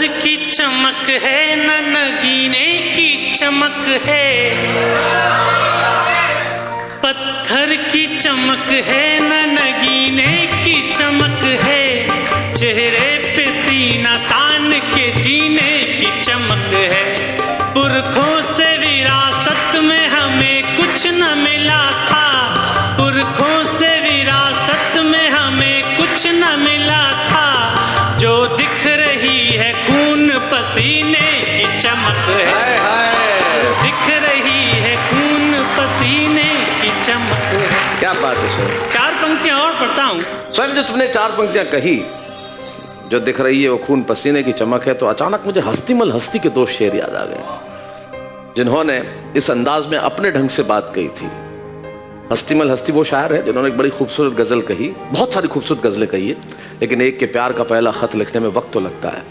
पत्थर की चमक है न नगीने की चमक है, पत्थर की चमक है न नगीने की चमक है, चेहरे पे सीना तान के जीने की चमक है। पुरखों से विरासत में हमें कुछ न मिला था, पुरखों से विरासत में हमें कुछ न मिला था, जो दिख रही है खून पसीने की चमक है, दिख रही है खून पसीने की चमक है। क्या बात है स्वयं। 4 पंक्तियां और पढ़ता हूँ। स्वयं जो तुमने 4 पंक्तियां कही, जो दिख रही है वो खून पसीने की चमक है, तो अचानक मुझे हस्तीमल हस्ती के 2 शेर याद आ गए, जिन्होंने इस अंदाज में अपने ढंग से बात कही थी। हस्तीमल हस्ती वो शायर है जिन्होंने एक बड़ी खूबसूरत गजल कही, बहुत सारी खूबसूरत गजलें कही है, लेकिन एक के प्यार का पहला खत लिखने में वक्त तो लगता है,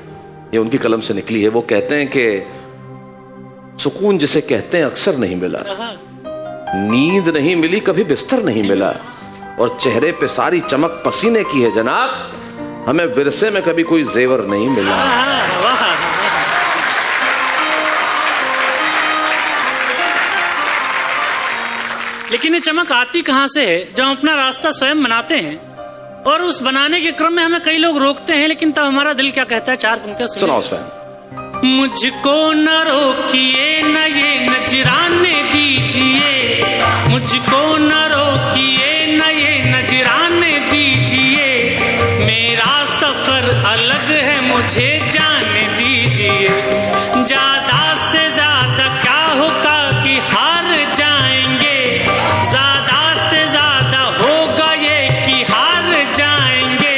ये उनकी कलम से निकली है। वो कहते हैं कि सुकून जिसे कहते हैं अक्सर नहीं मिला, नींद नहीं मिली कभी बिस्तर नहीं मिला, और चेहरे पे सारी चमक पसीने की है जनाब, हमें विरसे में कभी कोई जेवर नहीं मिला। लेकिन ये चमक आती कहां से है? जब हम अपना रास्ता स्वयं बनाते हैं और उस बनाने के क्रम में हमें कई लोग रोकते हैं, लेकिन तब हमारा दिल क्या कहता है? 4 पंक्तियां सुनाओ स्वयं। मुझको न रोकिए न ये नजराने दीजिए, मुझको न रोकिए न ये नजराने दीजिए, मेरा सफर अलग है मुझे जाने दीजिए, ज्यादा से ज्यादा क्या होगा कि हार जाएंगे, ज्यादा से ज्यादा होगा ये कि हार जाएंगे,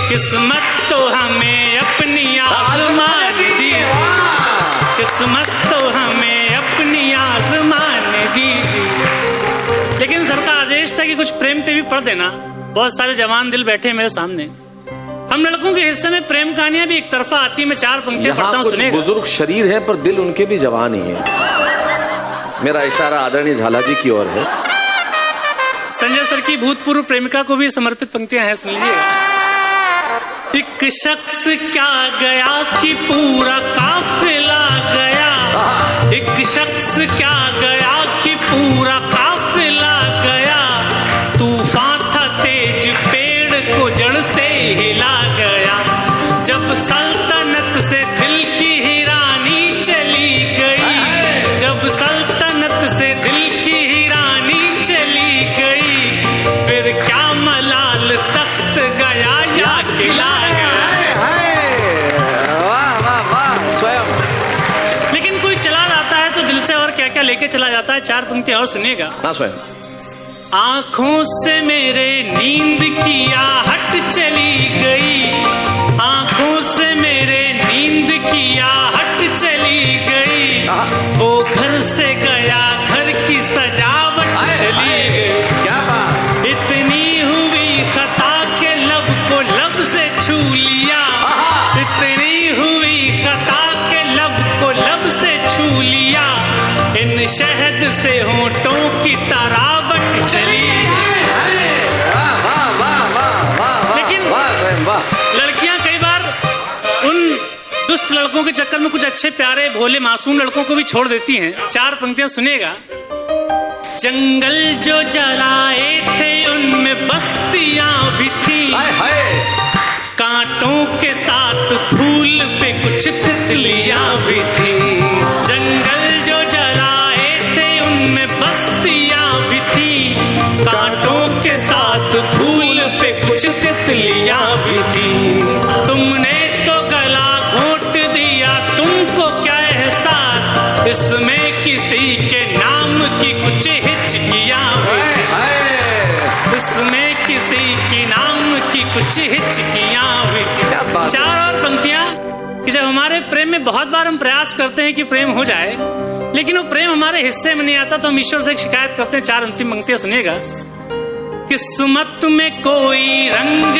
किस्मत तो हमें अपनी आजमान दीजिए, किस्मत तो हमें अपनी आजमान दीजिए। लेकिन सर का आदेश था कि कुछ प्रेम पे भी पढ़ देना। बहुत सारे जवान दिल बैठे हैं मेरे सामने, हम लड़कों के हिस्से में प्रेम कहानियां भी एक तरफा आती है। मैं 4 पंक्तियां पढ़ता हूँ, सुनेगा। बुजुर्ग शरीर है पर दिल उनके भी जवान ही है। मेरा इशारा आदरणीय झाला जी की ओर है। संजय सर की भूतपूर्व प्रेमिका को भी समर्पित पंक्तियां हैं, सुन लीजिएगा। एक शख्स क्या गया कि पूरा काफिला गया, एक शख्स क्या गया कि पूरा काफिला गया, तूफान था तेज पेड़ को जड़ से हिला गया, जब सल्तनत से दिल की हिरानी चली गई, जब सल्तनत से दिल की हिरानी चली गई, फिर क्या मलाल तख्त गया या किला गया। वाह वाह वाह स्वयं। लेकिन कोई चला जाता है तो दिल से और क्या क्या लेके चला जाता है। 4 पंक्तियां और सुनिएगा। हाँ स्वयं। आंखों से मेरे नींद की आहट चली गई, आंखों से मेरे नींद की आहट चली गई, वो घर से गया घर की सजावट चली गई, क्या बात। इतनी हुई खता के लब को लब से छू लिया, इतनी हुई खता के लब को लब से छू लिया, इन शहद से होठों की तरावट चली। लेकिन लड़कियां कई बार उन दुष्ट लड़कों के चक्कर में कुछ अच्छे प्यारे भोले मासूम लड़कों को भी छोड़ देती हैं। 4 पंक्तियां सुनेगा। जंगल जो जलाए थे उनमें बस्तियां भी थी, कांटों के साथ फूल पे कुछ तितलियां भी थी, जंगल जो जलाए थे उनमें बस्तियां भी थी, कांटों के साथ फूल पे कुछ तितलियां भी थी, तुमने तो गला घोंट दिया तुमको क्या एहसास, इसमें किसी के नाम की कुछ हिचकियां भी थी, इसमें किसी की नाम की कुछ हिचकियां भी थी। 4 और पंक्तियां कि जब हमारे प्रेम में बहुत बार हम प्रयास करते हैं कि प्रेम हो जाए, लेकिन वो प्रेम हमारे हिस्से में नहीं आता, तो हम ईश्वर से एक शिकायत करते हैं। 4 अंतिम पंक्तियां सुनिएगा। किस्मत में कोई रंग